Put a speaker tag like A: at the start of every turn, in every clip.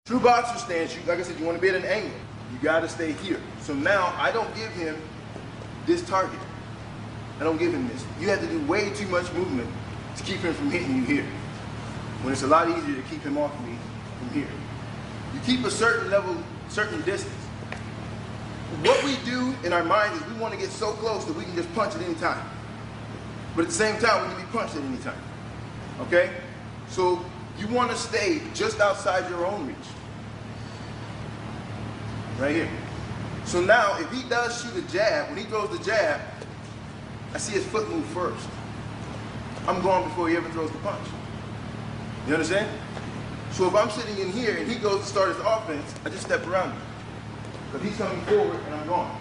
A: True boxer stance, like I said, you want to be at an angle. You got to stay here. So now I don't give him this target. I don't give him this. You have to do way too much movement to keep him from hitting you here, when it's a lot easier to keep him off me from here. You keep a certain level, certain distance. What we do in our mind is we want to get so close that we can just punch at any time. But at the same time, we can be punched at any time. Okay? So you want to stay just outside your own reach. Right here. So now, if he does shoot a jab, when he throws the jab, I see his foot move first. I'm gone before he ever throws the punch. You understand? So if I'm sitting in here and he goes to start his offense, I just step around him. But he's coming forward and I'm gone.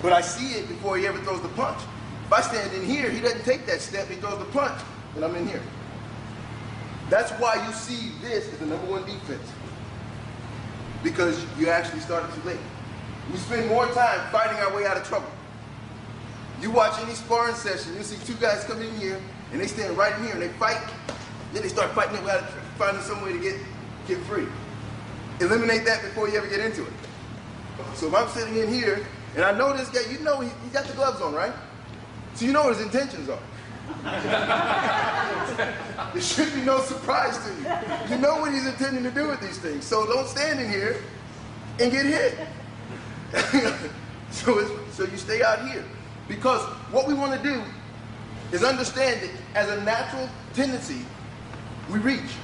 A: But I see it before he ever throws the punch. If I stand in here, he doesn't take that step, he throws the punch, and I'm in here. That's why you see this as the #1 defense. Because you actually started too late. We spend more time fighting our way out of trouble. You watch any sparring session, you see two guys come in here, and they stand right in here, and they fight. Then they start fighting it out, finding some way to get free. Eliminate that before you ever get into it. So if I'm sitting in here, and I know this guy, you know he got the gloves on, right? So you know what his intentions are. There should be no surprise to you. You know what he's intending to do with these things. So don't stand in here and get hit. So you stay out here. Because what we want to do is understand that as a natural tendency, we reach.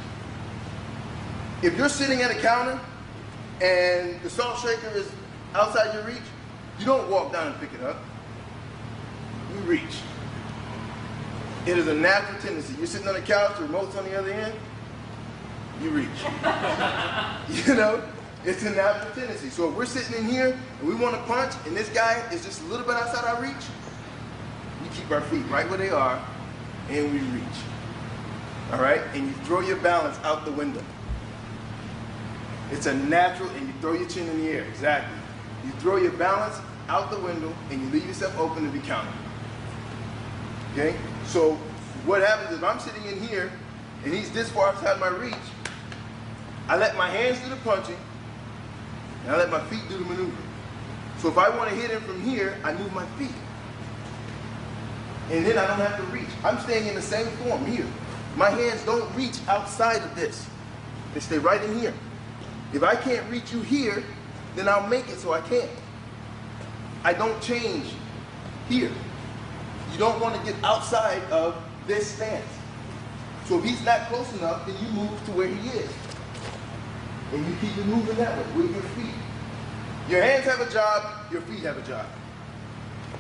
A: If you're sitting at a counter and the salt shaker is outside your reach, you don't walk down and pick it up. You reach. It is a natural tendency. You're sitting on the couch, the remote's on the other end, you reach. You know, it's a natural tendency. So if we're sitting in here and we want to punch and this guy is just a little bit outside our reach, we keep our feet right where they are and we reach. All right? And you throw your balance out the window. It's a natural, and you throw your chin in the air, exactly. You throw your balance out the window and you leave yourself open to be countered. Okay? So what happens is if I'm sitting in here and he's this far outside my reach, I let my hands do the punching and I let my feet do the maneuver. So if I want to hit him from here, I move my feet. And then I don't have to reach. I'm staying in the same form here. My hands don't reach outside of this. They stay right in here. If I can't reach you here, then I'll make it so I can. I don't change here. You don't want to get outside of this stance. So if he's not close enough, then you move to where he is. And you keep it moving that way with your feet. Your hands have a job, your feet have a job.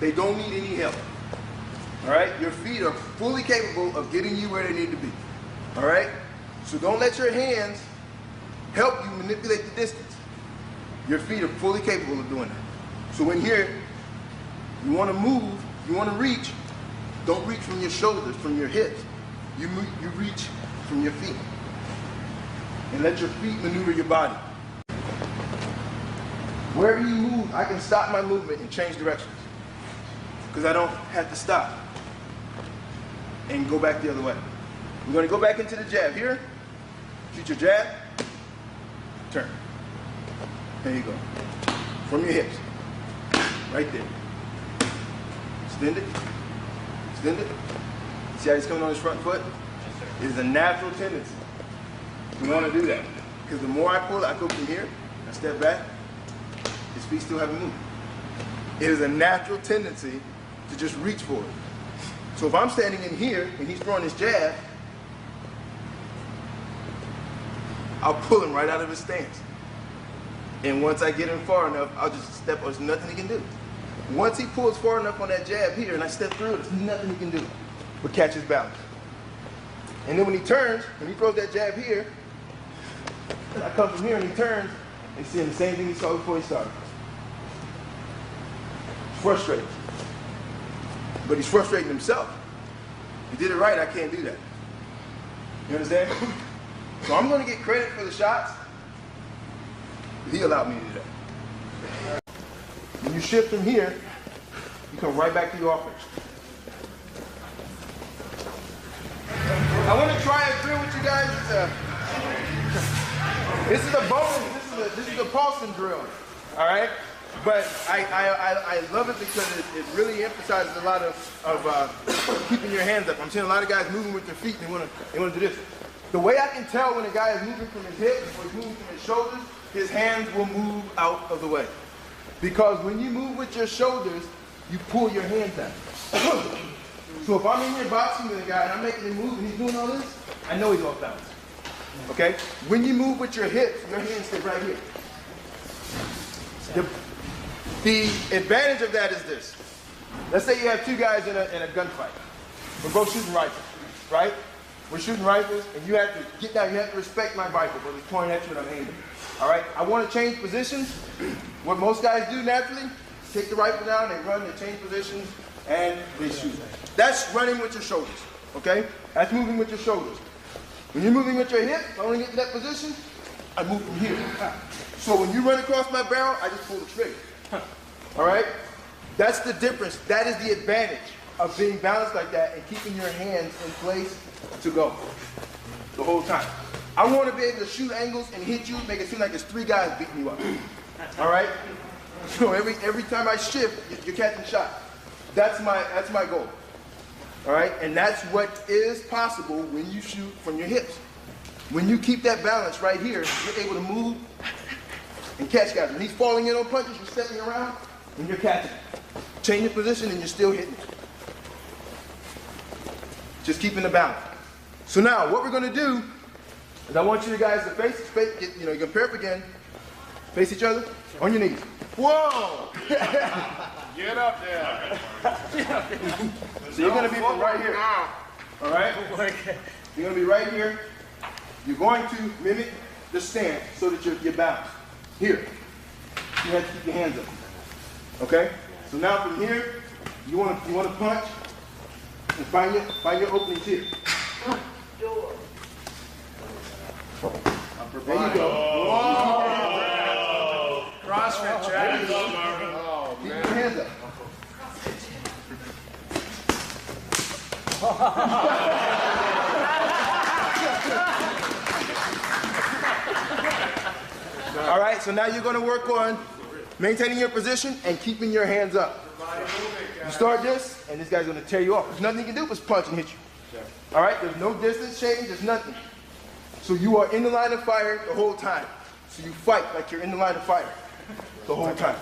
A: They don't need any help. All right? Your feet are fully capable of getting you where they need to be. All right? So don't let your hands help you manipulate the distance. Your feet are fully capable of doing that. So in here, you want to move, you want to reach, don't reach from your shoulders, from your hips. You reach from your feet. And let your feet maneuver your body. Wherever you move, I can stop my movement and change directions. Because I don't have to stop and go back the other way. We're going to go back into the jab here. Shoot your jab. Turn. There you go. From your hips. Right there. Extend it. Extend it. See how he's coming on his front foot? It is a natural tendency. We want to do that. Because the more I pull, I go from here, I step back, his feet still haven't moved. It is a natural tendency to just reach for it. So if I'm standing in here and he's throwing his jab, I'll pull him right out of his stance. And once I get him far enough, I'll just step, there's nothing he can do. Once he pulls far enough on that jab here and I step through, there's nothing he can do but catch his balance. And then when he turns, when he throws that jab here, I come from here and he turns and seeing the same thing he saw before he started. It's frustrating. But he's frustrating himself. He did it right, I can't do that. You understand? So I'm going to get credit for the shots. He allowed me to do that. When you shift from here, you come right back to your offense. I want to try a drill with you guys. This is a bonus. This is a pulsing drill. All right. But I love it because it really emphasizes a lot of keeping your hands up. I'm seeing a lot of guys moving with their feet. They want to do this. The way I can tell when a guy is moving from his hips or he's moving from his shoulders, his hands will move out of the way. Because when you move with your shoulders, you pull your hands out. So if I'm in here boxing with a guy and I'm making him move and he's doing all this, I know he's off balance. Okay? When you move with your hips, your hands stay right here. The advantage of that is this. Let's say you have two guys in a gunfight. We're both shooting rifles, right? We're shooting rifles, and you have to get down. You have to respect my rifle, but it's pointing at you and I'm aiming. All right? I want to change positions. What most guys do naturally, take the rifle down, they run, they change positions, and they shoot. That's running with your shoulders, okay? That's moving with your shoulders. When you're moving with your hips, I want to get to that position, I move from here. So when you run across my barrel, I just pull the trigger. All right? That's the difference. That is the advantage of being balanced like that and keeping your hands in place to go the whole time. I want to be able to shoot angles and hit you, make it seem like there's three guys beating you up. All right? So every time I shift, you're catching shots. That's my goal. All right? And that's what is possible when you shoot from your hips. When you keep that balance right here, you're able to move and catch guys. When he's falling in on punches, you're stepping around and you're catching. Change your position and you're still hitting. Just keeping the balance. So now, what we're going to do is I want you guys to face, you know, you can pair up again, face each other, on your knees. Whoa!
B: Get up there.
A: So you're going to be from right here. All right? You're going to be right here. You're going to mimic the stance so that you're balanced. Here. You have to keep your hands up. Okay? So now from here, you want to punch and find your openings here. There you go.
B: Whoa! CrossFit, Chad.
A: Keep your hands up. All right, so now you're going to work on maintaining your position and keeping your hands up. You start this, and this guy's going to tear you off. There's nothing you can do but punch and hit you. All right, there's no distance change, there's nothing. So you are in the line of fire the whole time. So you fight like you're in the line of fire the whole time.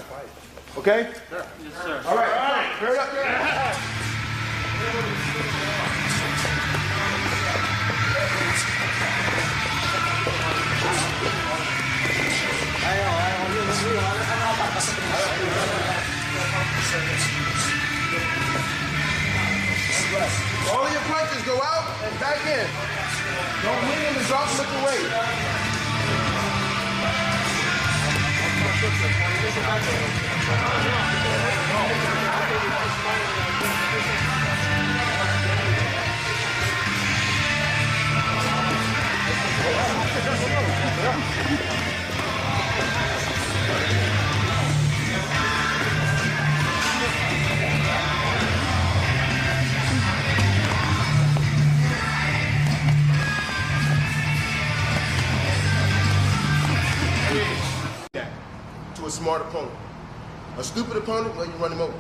A: Okay?
B: Sure. Yes, sir.
A: All right, pair it up. All of your punches go out and back in. Don't wing them and drop them with the weight. To a smart opponent. A stupid opponent, well, you run him over.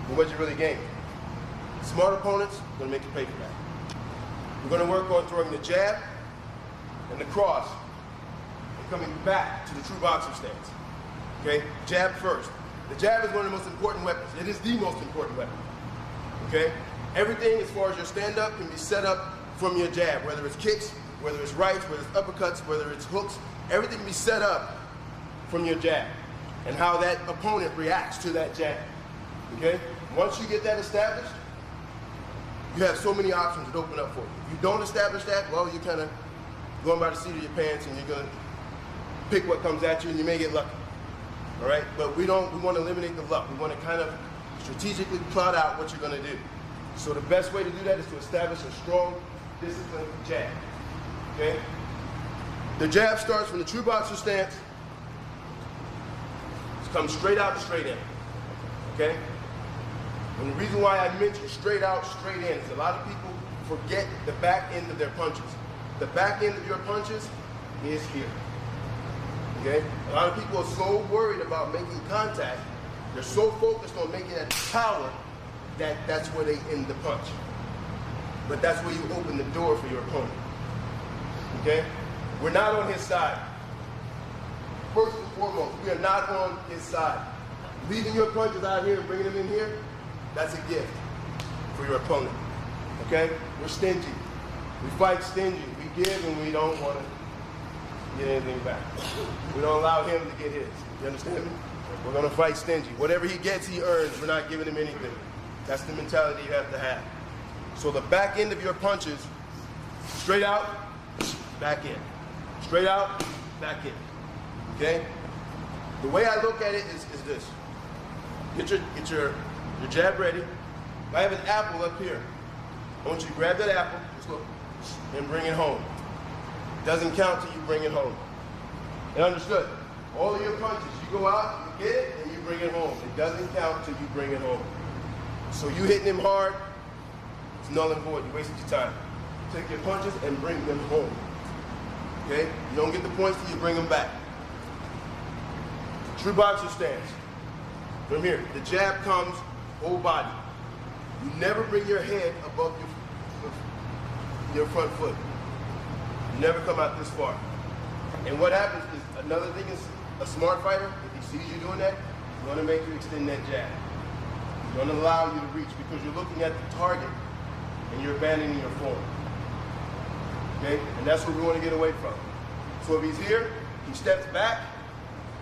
A: But what you really gain? Smart opponents, going to make you pay for that. We're going to work on throwing the jab and the cross and coming back to the true boxer stance. Okay? Jab first. The jab is one of the most important weapons. It is the most important weapon. Okay? Everything as far as your stand-up can be set up from your jab, whether it's kicks, whether it's rights, whether it's uppercuts, whether it's hooks, everything can be set up from your jab and how that opponent reacts to that jab. Okay? Once you get that established, you have so many options that open up for you. If you don't establish that, well, you're kind of going by the seat of your pants and you're going to pick what comes at you and you may get lucky. All right? But we want to eliminate the luck. We want to kind of strategically plot out what you're going to do. So the best way to do that is to establish a strong, disciplined jab. Okay? The jab starts from the true boxer stance. Comes straight out and straight in. Okay? And the reason why I mention straight out, straight in is a lot of people forget the back end of their punches. The back end of your punches is here. Okay? A lot of people are so worried about making contact, they're so focused on making that power that that's where they end the punch. But that's where you open the door for your opponent. Okay? We're not on his side. First and foremost, we are not on his side. Leaving your punches out here and bringing them in here, that's a gift for your opponent. Okay? We're stingy. We fight stingy. We give and we don't want to get anything back. We don't allow him to get his. You understand me? We're going to fight stingy. Whatever he gets, he earns. We're not giving him anything. That's the mentality you have to have. So the back end of your punches, straight out, back in. Straight out, back in. Okay? The way I look at it is this. Get your jab ready. If I have an apple up here, I want you to grab that apple, just look, and bring it home. It doesn't count till you bring it home. And understood? All of your punches, you go out, you get it, and you bring it home. It doesn't count till you bring it home. So you hitting him hard, it's null and void. You wasted your time. Take your punches and bring them home. Okay? You don't get the points till you bring them back. True boxer stance. From here, the jab comes whole body. You never bring your head above your front foot. You never come out this far. And what happens is, another thing is, a smart fighter, if he sees you doing that, he's going to make you extend that jab. He's going to allow you to reach because you're looking at the target and you're abandoning your form. Okay? And that's what we want to get away from. So if he's here, he steps back,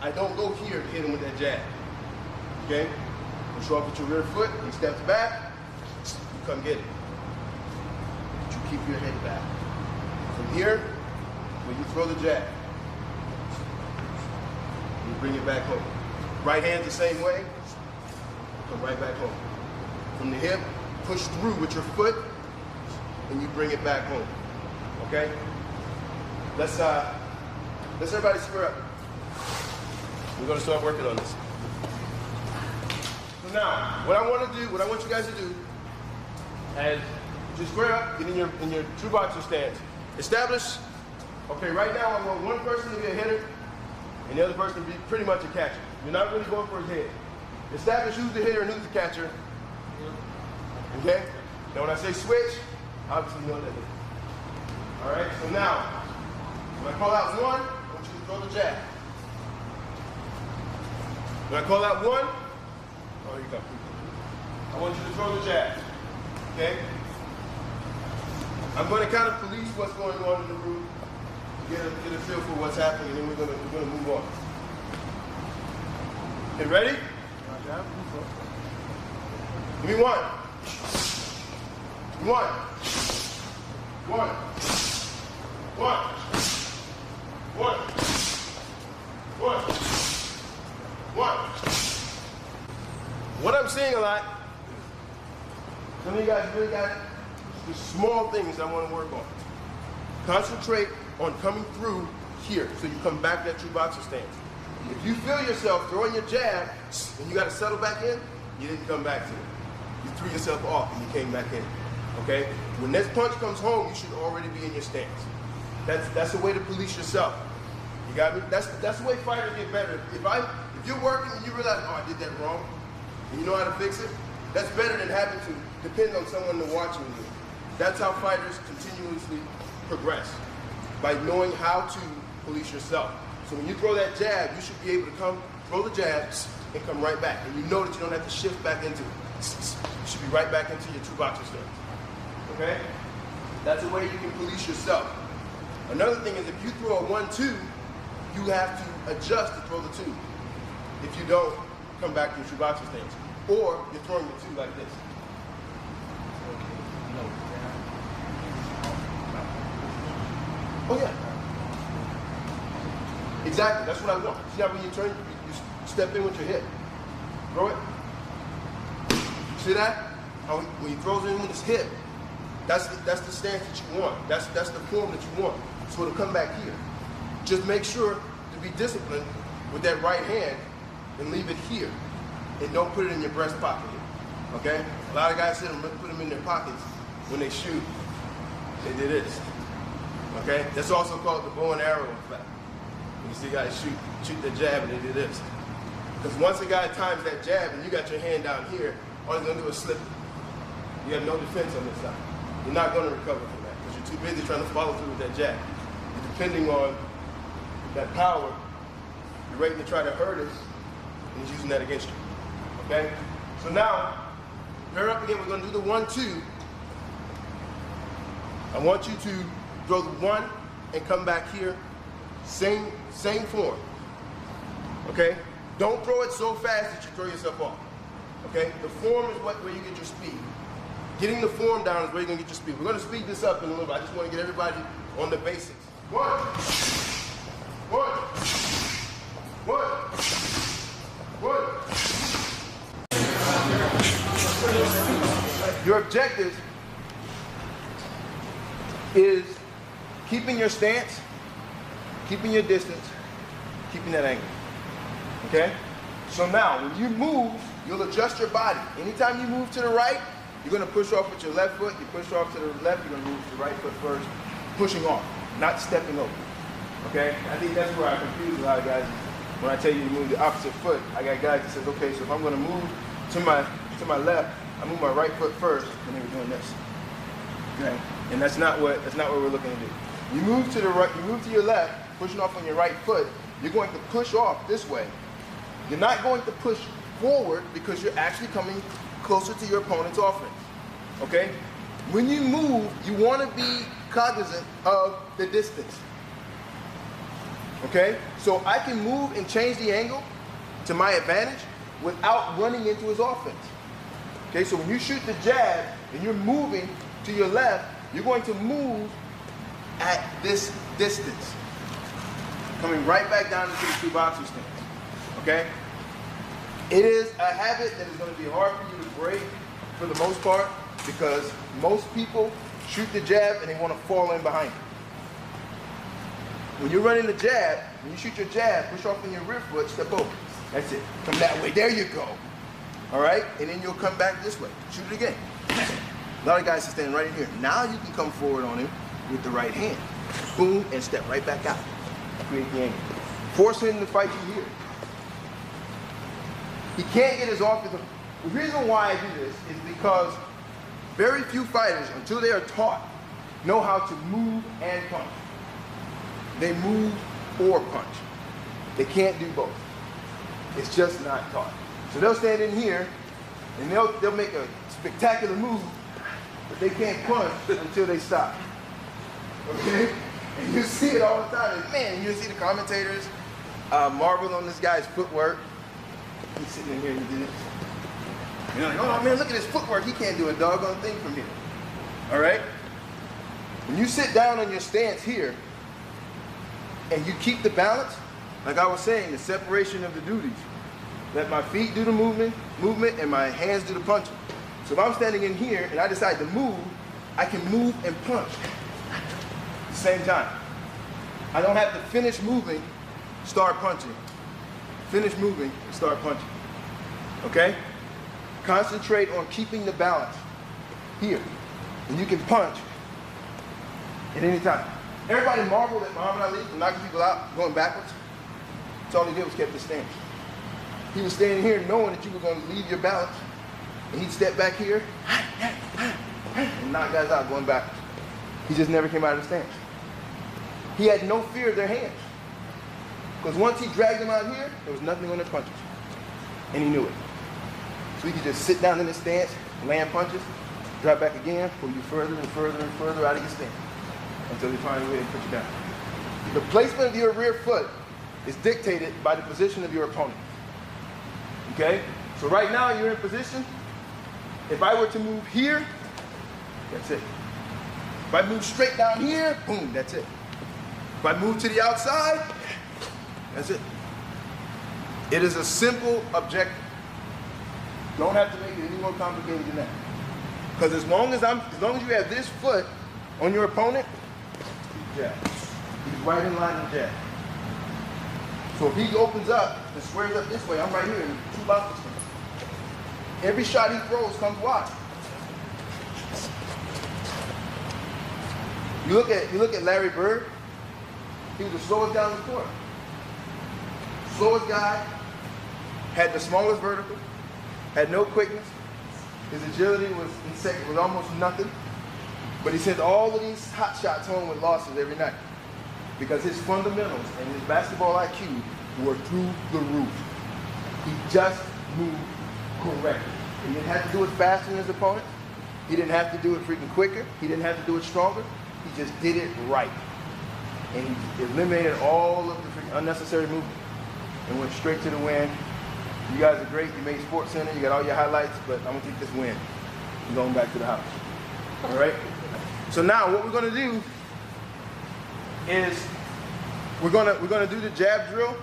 A: I don't go here to hit him with that jab. Okay? You show up with your rear foot, he steps back, you come get it. But you keep your head back. From here, when you throw the jab, you bring it back home. Right hand the same way, come right back home. From the hip, push through with your foot, and you bring it back home. Okay? Let's everybody square up. We're going to start working on this. So now, what I want you guys to do is just square up, get in your true boxer stance. Establish, okay, right now I want one person to be a hitter and the other person to be pretty much a catcher. You're not really going for his head. Establish who's the hitter and who's the catcher. Okay? Now when I say switch, obviously you know that is. All right, so now, when I call out one, I want you to throw the jab. When I call out one, oh, you go. I want you to throw the jab. Okay? I'm going to kind of police what's going on in the room, get a feel for what's happening, and then we're going to move on. Okay, ready? Give me one. One. One. One. One. One. One. What I'm seeing a lot, some of you guys really got the small things I want to work on. Concentrate on coming through here so you come back to that true boxer stance. If you feel yourself throwing your jab and you got to settle back in, you didn't come back to it. You threw yourself off and you came back in. Okay? When this punch comes home, you should already be in your stance. That's the way to police yourself. You got me? That's the way fighters get better. If you're working and you realize, oh, I did that wrong, and you know how to fix it, that's better than having to depend on someone to watch you. That's how fighters continuously progress, by knowing how to police yourself. So when you throw that jab, you should be able to come, throw the jabs, and come right back. And you know that you don't have to shift back into it. You should be right back into your true boxer stance. Okay? That's the way you can police yourself. Another thing is if you throw a 1-2, you have to adjust to throw the 2. If you don't, come back to your true boxer stance. Or you're throwing the 2 like this. Oh yeah. Exactly, that's what I want. See how when you turn, you step in with your hip. Throw it. See that? How when he throws it in with his hip, that's the stance that you want. That's the form that you want. So it'll come back here. Just make sure to be disciplined with that right hand and leave it here. And don't put it in your breast pocket here. Okay? A lot of guys sit and put them in their pockets when they shoot. They do this. Okay? That's also called the bow and arrow effect. You see guys shoot the jab and they do this. Because once a guy times that jab and you got your hand down here, all he's gonna do is slip it. You have no defense on this side. You're not gonna recover from that because you're too busy trying to follow through with that jab. You're depending on that power. You're ready to try to hurt us, and he's using that against you. Okay? So now, pair up again. We're gonna do the 1-2. I want you to throw the 1 and come back here. Same form. Okay? Don't throw it so fast that you throw yourself off. Okay? The form is where you get your speed. Getting the form down is where you're gonna get your speed. We're gonna speed this up in a little bit. I just want to get everybody on the basics. 1, 1, 1, 1. Your objective is keeping your stance, keeping your distance, keeping that angle. Okay? So now, when you move, you'll adjust your body. Anytime you move to the right, you're going to push off with your left foot. You push off to the left, you're going to move to the right foot first, pushing off, not stepping over. Okay? I think that's where I confuse a lot of guys. When I tell you to move the opposite foot, I got guys that says, okay, so if I'm going to move to my left, I move my right foot first, and then we're doing this. Okay? And that's not what we're looking to do. You move to the right, you move to your left, pushing off on your right foot, you're going to push off this way. You're not going to push forward because you're actually coming closer to your opponent's offense. Okay? When you move, you want to be cognizant of the distance. Okay? So I can move and change the angle to my advantage without running into his offense. Okay? So when you shoot the jab and you're moving to your left, you're going to move at this distance. Coming right back down into the 2 boxer stance. Okay? It is a habit that is going to be hard for you to break for the most part because most people shoot the jab and they want to fall in behind it. When you're running the jab, when you shoot your jab, push off on your rear foot, step over. That's it. Come that way. There you go. All right? And then you'll come back this way. Shoot it again. A lot of guys are standing right in here. Now you can come forward on him with the right hand. Boom, and step right back out. Create the angle. Force him to fight you here. He can't get his offense. The reason why I do this is because very few fighters, until they are taught, know how to move and punch. They move or punch. They can't do both. It's just not taught. So they'll stand in here and they'll make a spectacular move, but they can't punch until they stop. Okay? And you see it all the time. And man, you see the commentators marvel on this guy's footwork. He's sitting in here and he did it. You're like, oh man, look at his footwork. He can't do a doggone thing from here. All right? When you sit down on your stance here and you keep the balance, like I was saying, the separation of the duties. Let my feet do the movement and my hands do the punching. So if I'm standing in here and I decide to move, I can move and punch at the same time. I don't have to finish moving, start punching. Finish moving, start punching. Okay? Concentrate on keeping the balance here. And you can punch at any time. Everybody marveled at Muhammad Ali for knocking people out, going backwards. That's all he did was kept his stance. He was standing here knowing that you were going to leave your balance. And he'd step back here and knock guys out going backwards. He just never came out of the stance. He had no fear of their hands. Because once he dragged them out here, there was nothing on their punches. And he knew it. So he could just sit down in his stance, land punches, drop back again, pull you further and further and further out of your stance until they find a way to put you down. The placement of your rear foot is dictated by the position of your opponent. Okay? So right now you're in position. If I were to move here, that's it. If I move straight down here, boom, that's it. If I move to the outside, that's it. It is a simple objective. Don't have to make it any more complicated than that. Because as long as you have this foot on your opponent, jab. He's right in line with jab. So if he opens up and squares up this way, I'm right here in 2 boxes. Every shot he throws comes wide. You look at Larry Bird. He was the slowest down the court. slowest guy, had the smallest vertical, had no quickness. His agility was almost nothing. But he sent all of these hot shots home with losses every night because his fundamentals and his basketball IQ were through the roof. He just moved correctly. He didn't have to do it faster than his opponent. He didn't have to do it freaking quicker. He didn't have to do it stronger. He just did it right. And he eliminated all of the unnecessary movement and went straight to the win. You guys are great. You made Sports Center. You got all your highlights, but I'm going to take this win. I'm going back to the house. All right? So now what we're going to do is we're going to do the jab drill,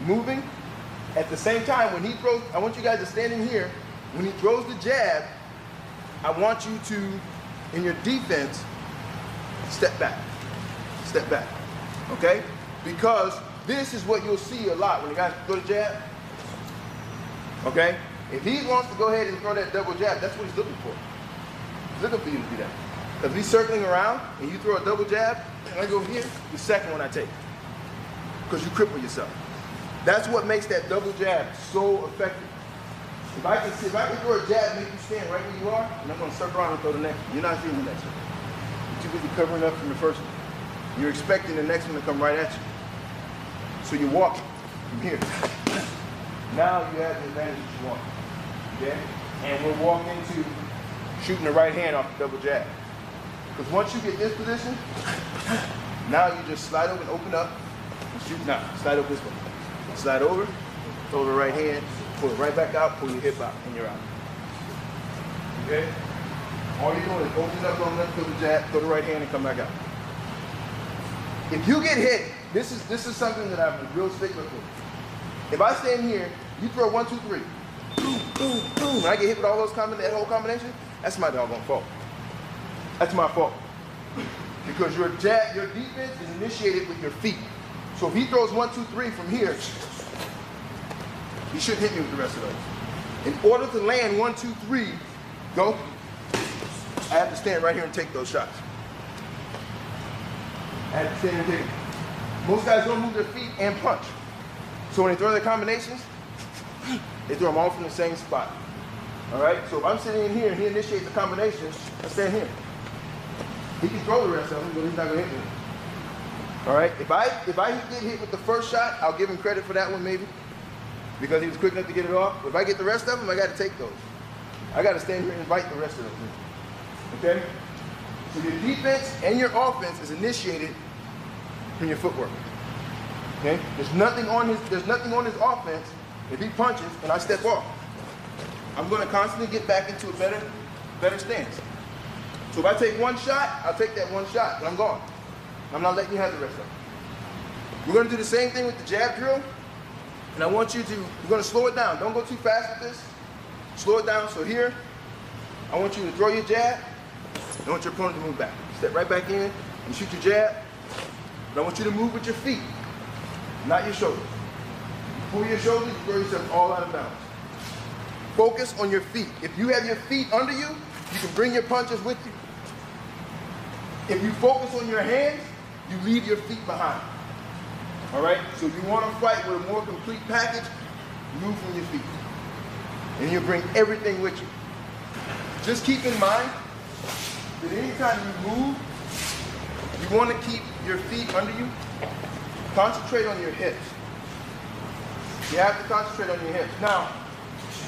A: moving. At the same time, when he throws, I want you guys to stand in here. When he throws the jab, I want you to, in your defense, step back. Step back. Okay? Because this is what you'll see a lot when the guys throw the jab. Okay? If he wants to go ahead and throw that double jab, that's what he's looking for. He's looking for you to do that. Because if he's circling around and you throw a double jab, and I go here, the second one I take. Because you cripple yourself. That's what makes that double jab so effective. If I can throw a jab, make you stand right where you are, and I'm going to circle around and throw the next one. You're not seeing the next one. You're too busy covering up from the first one. You're expecting the next one to come right at you. So you're walking from here. Now you have the advantage that you want. Okay? And we're walking to shooting the right hand off the double jab. Because once you get this position, now you just slide over and open up and shoot now. Slide over this way. Slide over, throw the right hand, pull it right back out, pull your hip out, and you're out. Okay? All you're doing is open up on left, throw the jab, throw the right hand, and come back out. If you get hit, this is something that I'm real stickler for. If I stand here, you throw 1, 2, 3, boom, boom, boom, and I get hit with all those that whole combination, that's my doggone fault. That's my fault. Because your defense is initiated with your feet. So if he throws 1, 2, 3 from here, he shouldn't hit me with the rest of those. In order to land 1, 2, 3, go, I have to stand right here and take those shots. I have to stand and take them. Most guys don't move their feet and punch. So when they throw their combinations, they throw them all from the same spot. All right? So if I'm sitting in here and he initiates the combination, I stand here. He can throw the rest of them, but he's not going to hit me. All right? If I get hit with the first shot, I'll give him credit for that one maybe, because he was quick enough to get it off. If I get the rest of them, I got to take those. I got to stand here and invite the rest of them. Okay? So your defense and your offense is initiated from your footwork. Okay? There's nothing on his offense. If he punches and I step off, I'm going to constantly get back into a better stance. So if I take one shot, I'll take that one shot, but I'm gone. I'm not letting you have the rest of it. We're going to do the same thing with the jab drill, and I want you to, we're going to slow it down. Don't go too fast with this. Slow it down. So here, I want you to throw your jab. I want your opponent to move back. Step right back in and shoot your jab. But I want you to move with your feet, not your shoulders. You pull your shoulders, you throw yourself all out of bounds. Focus on your feet. If you have your feet under you, you can bring your punches with you. If you focus on your hands, you leave your feet behind. All right? So if you want to fight with a more complete package, move from your feet. And you'll bring everything with you. Just keep in mind that anytime you move, you want to keep your feet under you. Concentrate on your hips. You have to concentrate on your hips. Now,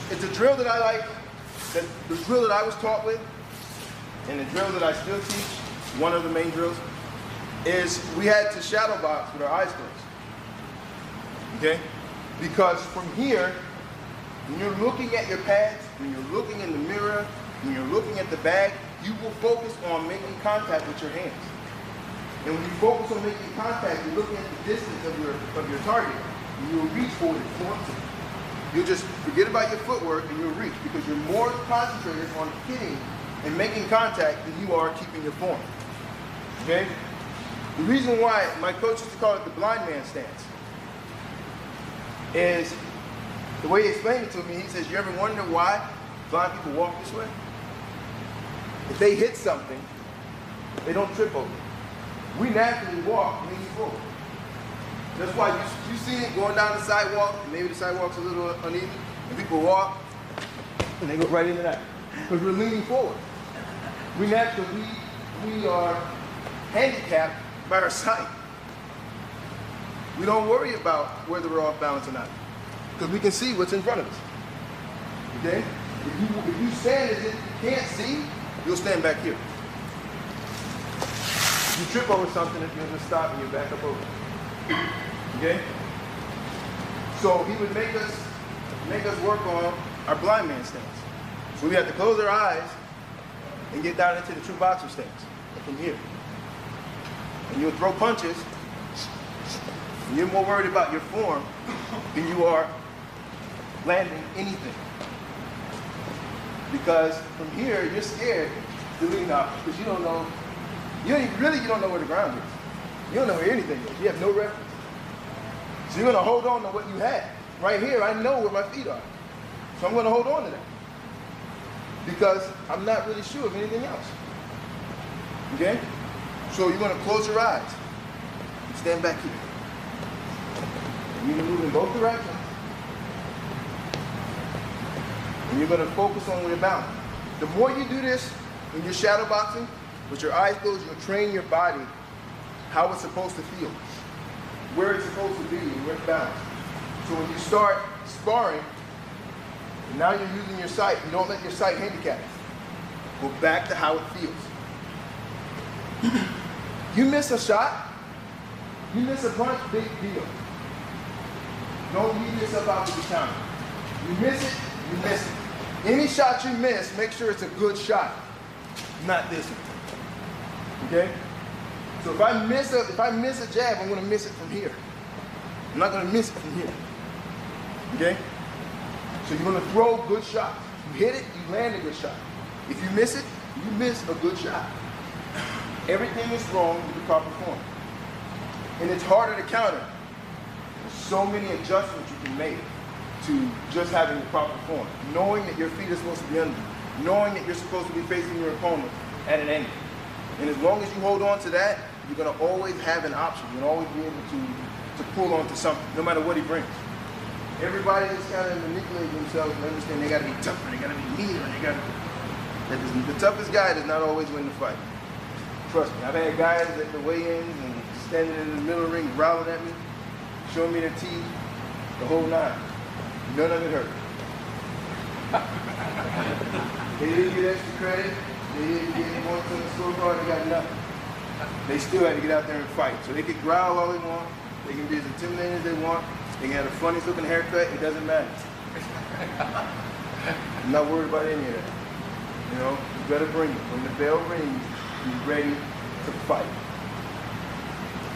A: it's a drill that I like, the drill that I was taught with, and the drill that I still teach, one of the main drills, is we had to shadow box with our eyes closed. Okay? Because from here, when you're looking at your pads, when you're looking in the mirror, when you're looking at the bag, you will focus on making contact with your hands. And when you focus on making contact, you're looking at the distance of your target, and you'll reach for it if you want to. You'll just forget about your footwork and you'll reach, because you're more concentrated on hitting and making contact than you are keeping your form. Okay? The reason why my coach used to call it the blind man stance is the way he explained it to me. He says, you ever wonder why blind people walk this way? If they hit something, they don't trip over it. We naturally walk leaning forward. That's why you see it going down the sidewalk, and maybe the sidewalk's a little uneven, and people walk, and they go right into that. Because we're leaning forward. We are handicapped by our sight. We don't worry about whether we're off balance or not, because we can see what's in front of us. Okay? If you stand as if you can't see, you'll stand back here. If you trip over something, if you'll just stop and you back up over. Okay? So he would make us work on our blind man stance. So we have to close our eyes and get down into the true boxer stance from here. And you'll throw punches, and you're more worried about your form than you are landing anything. Because from here, you're scared to lean out because you don't know where the ground is. You don't know where anything is. You have no reference. So you're going to hold on to what you have. Right here, I know where my feet are. So I'm going to hold on to that. Because I'm not really sure of anything else. Okay? So you're going to close your eyes. And stand back here. And you're going to move in both directions. And you're going to focus on where you're bound. The more you do this when you're shadow boxing, with your eyes closed, you'll train your body how it's supposed to feel, where it's supposed to be, and where it's balanced. So when you start sparring, now you're using your sight. You don't let your sight handicap you. Go back to how it feels. You miss a shot, you miss a punch, big deal. Don't leave yourself out to the counter. You miss it, you miss it. Any shot you miss, make sure it's a good shot, not this one. Okay? So if I miss a jab, I'm going to miss it from here. I'm not going to miss it from here. Okay? So you're going to throw good shots. You hit it, you land a good shot. If you miss it, you miss a good shot. Everything is thrown with the proper form. And it's harder to counter. There's so many adjustments you can make to just having the proper form. Knowing that your feet are supposed to be under. Knowing that you're supposed to be facing your opponent at an angle. And as long as you hold on to that, you're going to always have an option. You're going to always be able to pull onto something, no matter what he brings. Everybody is kind of manipulating themselves and understand they got to be tougher, they got to be meaner, the toughest guy does not always win the fight. Trust me, I've had guys at the weigh-ins and standing in the middle of the ring growling at me, showing me their teeth, the whole nine. None of it hurt. They didn't get extra credit. They didn't get any points on the scorecard. They got nothing. They still had to get out there and fight. So they could growl all they want. They can be as intimidating as they want. They can have the funniest looking haircut. It doesn't matter. I'm not worried about any of that. You know, you better bring it. When the bell rings, be ready to fight.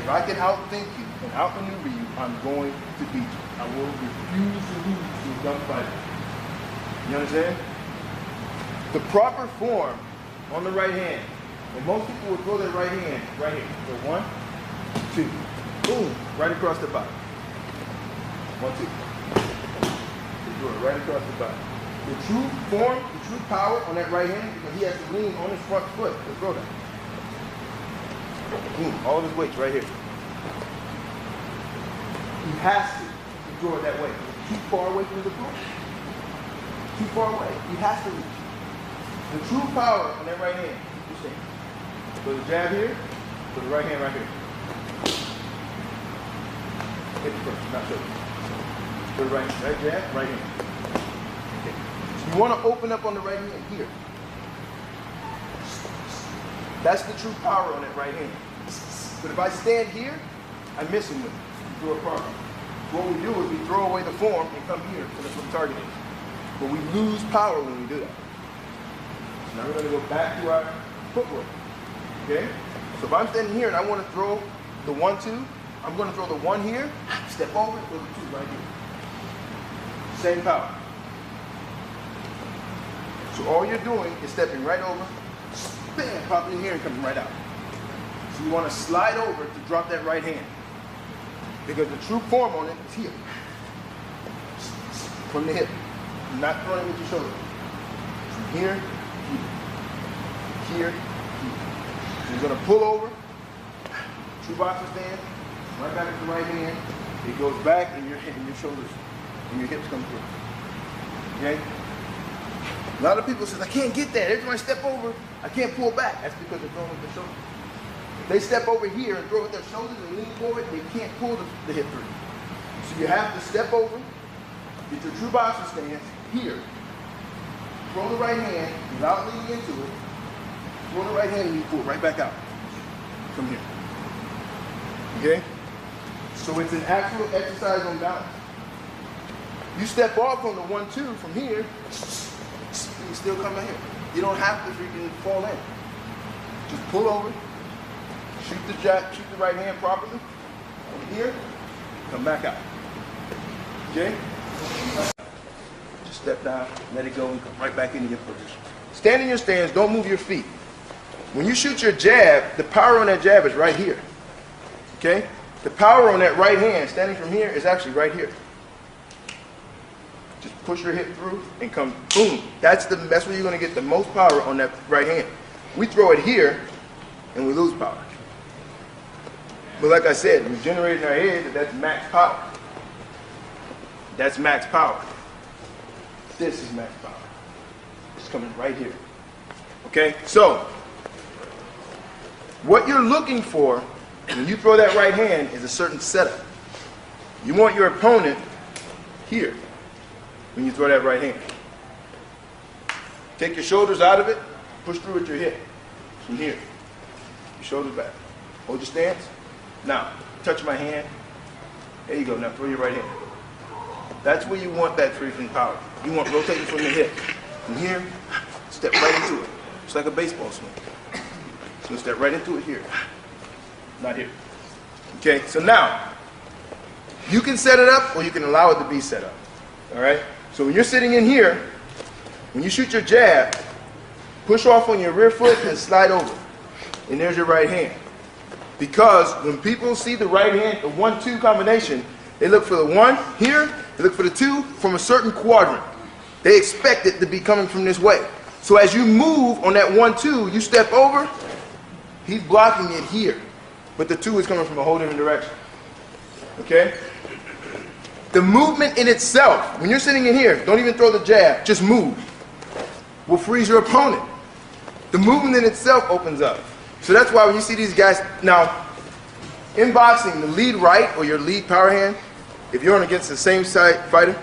A: If I can outthink you and outmaneuver you, I'm going to beat you. I will refuse to lose to a dumb fighter. You understand? The proper form on the right hand. And most people would throw their right hand right here. So 1, 2, boom, right across the body. 1, 2. They throw it right across the body. The true form, the true power on that right hand, because he has to lean on his front foot to throw that. Boom, all of his weight's right here. He has to throw it that way. It's too far away from his opponent. Too far away. He has to reach. The true power on that right hand, you stand. So the jab here, so the right hand right here. Hit the first, not shoulder. So the right jab, right hand. Okay. So you want to open up on the right hand here. That's the true power on that right hand. But if I stand here, I miss him with it. Throw a partner. What we do is we throw away the form and come here to the target is. But we lose power when we do that. So now we're going to go back to our footwork. Okay? So if I'm standing here and I want to throw the 1, 2, I'm going to throw the 1 here, step over, throw the 2 right here. Same power. So all you're doing is stepping right over, bam, popping in here and coming right out. So you want to slide over to drop that right hand. Because the true form on it is here. From the hip. Not throwing with your shoulder. From here, here, here. So you're going to pull over, true boxer stand, right back to the right hand. It goes back and your shoulders and your hips come through. Okay? A lot of people say, I can't get that. Every time I step over, I can't pull back. That's because they're throwing with their shoulders. If they step over here and throw with their shoulders and lean forward, they can't pull the hip through. So you have to step over, get your true boxing stance here. Throw the right hand without leaning into it. Throw the right hand and you pull right back out from here. Okay? So it's an actual exercise on balance. You step off on the 1-2 from here, you still come in here. You don't have to freaking fall in. Just pull over, shoot the right hand properly. From here, come back out. Okay? Just step down, let it go, and come right back into your position. Stand in your stance, don't move your feet. When you shoot your jab, the power on that jab is right here. Okay? The power on that right hand, standing from here, is actually right here. Just push your hip through and come, boom. That's where you're going to get the most power on that right hand. We throw it here, and we lose power. But like I said, we generate in our head that that's max power. That's max power. This is max power. It's coming right here. Okay? So, what you're looking for when you throw that right hand is a certain setup. You want your opponent here when you throw that right hand. Take your shoulders out of it, push through with your hip. From here. Your shoulders back. Hold your stance. Now, touch my hand. There you go. Now throw your right hand. That's where you want that freaking power. You want rotating from the hip. From here, step right into it. It's like a baseball swing. So step right into it here. Not here. Okay, so now, you can set it up or you can allow it to be set up. All right? So when you're sitting in here, when you shoot your jab, push off on your rear foot and slide over. And there's your right hand. Because when people see the right hand, the 1-2 combination, they look for the 1 here, they look for the 2 from a certain quadrant. They expect it to be coming from this way. So as you move on that 1-2, you step over, he's blocking it here. But the 2 is coming from a whole different direction. Okay? The movement in itself, when you're sitting in here, don't even throw the jab, just move. Will freeze your opponent. The movement in itself opens up. So that's why when you see these guys, now, in boxing, the lead right or your lead power hand, if you're on against the same side fighter,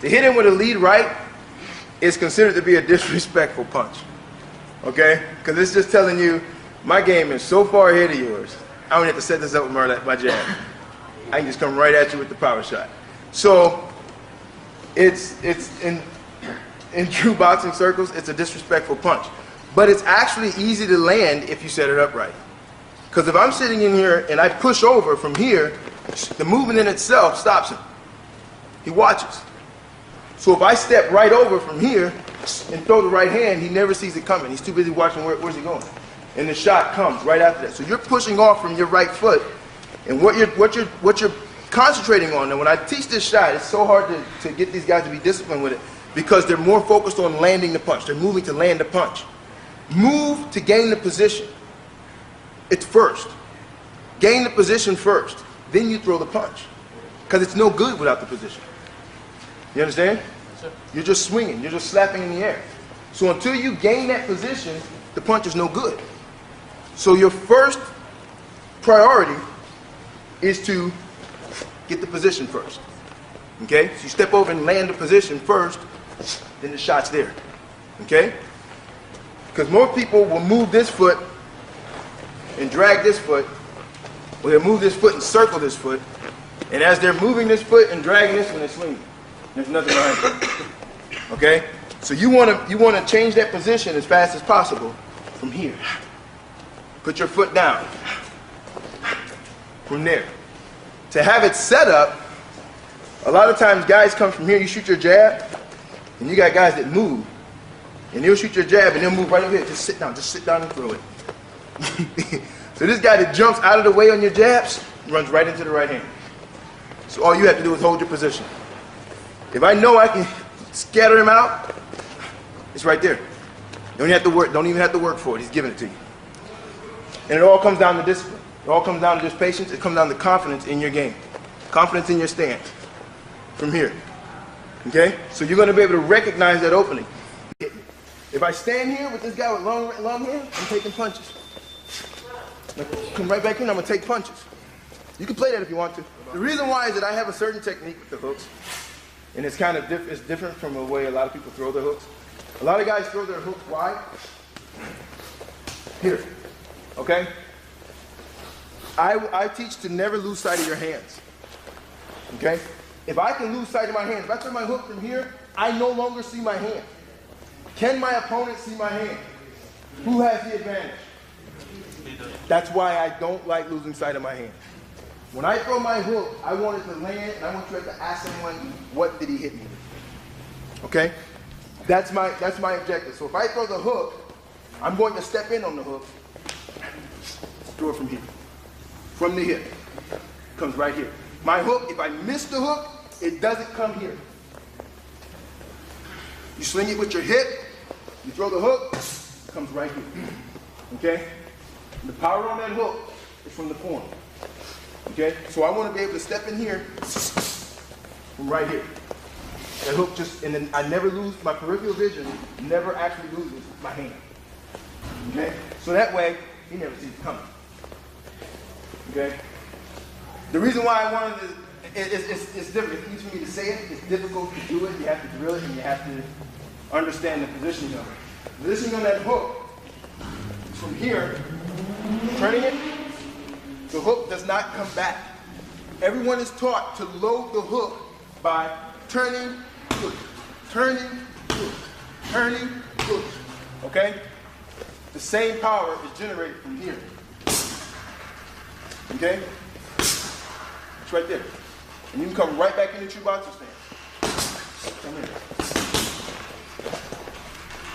A: to hit him with a lead right is considered to be a disrespectful punch. Okay? Because it's just telling you, my game is so far ahead of yours, I don't have to set this up with my jab. I can just come right at you with the power shot. So, it's in true boxing circles, it's a disrespectful punch. But it's actually easy to land if you set it up right. Because if I'm sitting in here and I push over from here, the movement in itself stops him. He watches. So if I step right over from here and throw the right hand, he never sees it coming. He's too busy watching where's he going. And the shot comes right after that. So you're pushing off from your right foot, and what you're concentrating on. Now when I teach this shot, it's so hard to get these guys to be disciplined with it because they're more focused on landing the punch. They're moving to land the punch. Move to gain the position. It's first. Gain the position first. Then you throw the punch. Because it's no good without the position. You understand?
B: Yes, sir.
A: You're just swinging. You're just slapping in the air. So until you gain that position, the punch is no good. So your first priority is to get the position first. Okay? So you step over and land the position first, then the shot's there. Okay? Because more people will move this foot and drag this foot, or they'll move this foot and circle this foot, and as they're moving this foot and dragging this one, they're swinging. There's nothing behind it. Okay? So you want to change that position as fast as possible from here. Put your foot down. From there. To have it set up, a lot of times guys come from here, you shoot your jab, and you got guys that move. And they'll shoot your jab and they'll move right over here. Just sit down and throw it. So this guy that jumps out of the way on your jabs runs right into the right hand. So all you have to do is hold your position. If I know I can scatter him out, it's right there. Don't even have to work for it. He's giving it to you. And it all comes down to discipline. It all comes down to just patience. It comes down to confidence in your game. Confidence in your stance. From here. Okay? So you're going to be able to recognize that opening. If I stand here with this guy with long hair, I'm taking punches. Come right back in, I'm going to take punches. You can play that if you want to. The reason why is that I have a certain technique with the hooks. And it's kind of it's different from the way a lot of people throw their hooks. A lot of guys throw their hooks wide. Here. Okay? I teach to never lose sight of your hands. Okay? If I can lose sight of my hands, if I throw my hook from here, I no longer see my hand. Can my opponent see my hand? Who has the advantage? That's why I don't like losing sight of my hand. When I throw my hook, I want it to land, and I want you to ask someone, what did he hit me with? Okay? That's my objective. So if I throw the hook, I'm going to step in on the hook, throw it from here. From the hip. Comes right here. My hook, if I miss the hook, it doesn't come here. You sling it with your hip, you throw the hook, it comes right here. Okay? The power on that hook is from the form. Okay? So I want to be able to step in here from right here. That hook just, and then I never lose, my peripheral vision never actually loses my hand. Okay? So that way, he never sees it coming. Okay? The reason why I wanted to, it's different. It's easy for me to say it. It's difficult to do it. You have to drill it, and you have to understand the positioning of it. The positioning on that hook is from here, turning it, the hook does not come back. Everyone is taught to load the hook by turning, hook, turning, hook, turning, hook. Okay? The same power is generated from here. Okay? It's right there. And you can come right back in the true boxer stance. Come in.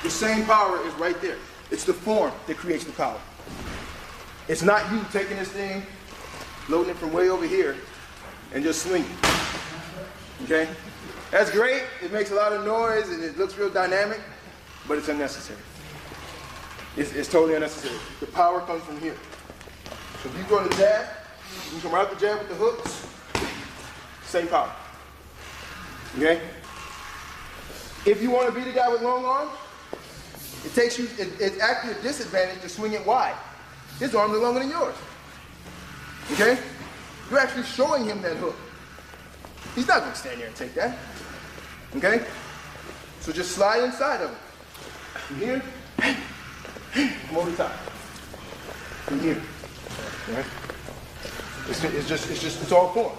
A: The same power is right there. It's the form that creates the power. It's not you taking this thing, loading it from way over here, and just swinging. Okay? That's great. It makes a lot of noise, and it looks real dynamic, but it's unnecessary. It's totally unnecessary. The power comes from here. So if you throw the jab, you come right out the jab with the hooks, same power. Okay? If you want to beat a guy with long arms, it takes you, it's actually a disadvantage to swing it wide. His arms are longer than yours. Okay? You're actually showing him that hook. He's not going to stand there and take that. Okay? So just slide inside of it. From here, come over the top. From here. Okay? It's all form.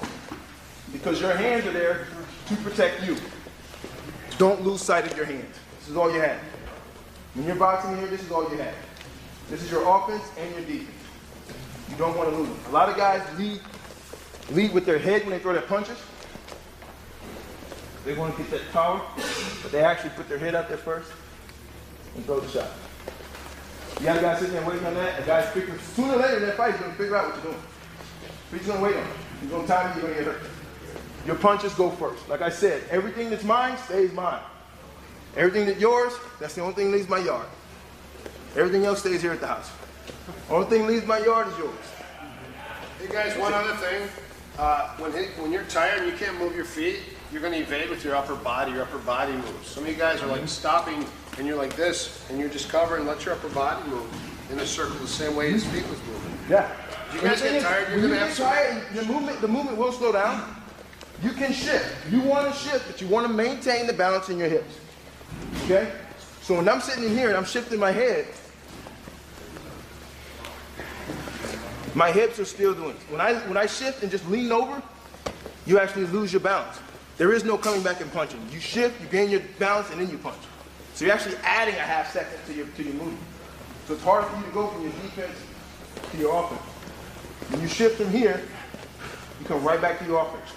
A: Because your hands are there to protect you. Don't lose sight of your hands. This is all you have. When you're boxing here, this is all you have. This is your offense and your defense. You don't want to lose. A lot of guys lead with their head when they throw their punches. They want to get that power, but they actually put their head out there first and throw the shot. You got a guy sitting there waiting on that. A guy's figuring, sooner or later in that fight, he's going to figure out what you're doing. But he's going to wait on it. He's going to time you, you're going to get hurt. Your punches go first. Like I said, everything that's mine stays mine. Everything that's yours, that's the only thing that leaves my yard. Everything else stays here at the house. Only thing that leaves my yard is yours.
B: Hey guys, one other thing. When you're tired and you can't move your feet, you're going to evade with your upper body moves. Some of you guys are like stopping and you're like this, and you're just covering, let your upper body move in a circle the same way his feet was moving.
A: Yeah.
B: If you guys get tired, you're going to have some...
A: tired, the movement will slow down. You can shift. You want to shift, but you want to maintain the balance in your hips. Okay? So when I'm sitting in here and I'm shifting my head, my hips are still doing it. When I shift and just lean over, you actually lose your balance. There is no coming back and punching. You shift, you gain your balance, and then you punch. So you're actually adding a half second to your movement. So it's harder for you to go from your defense to your offense. When you shift from here, you come right back to your offense.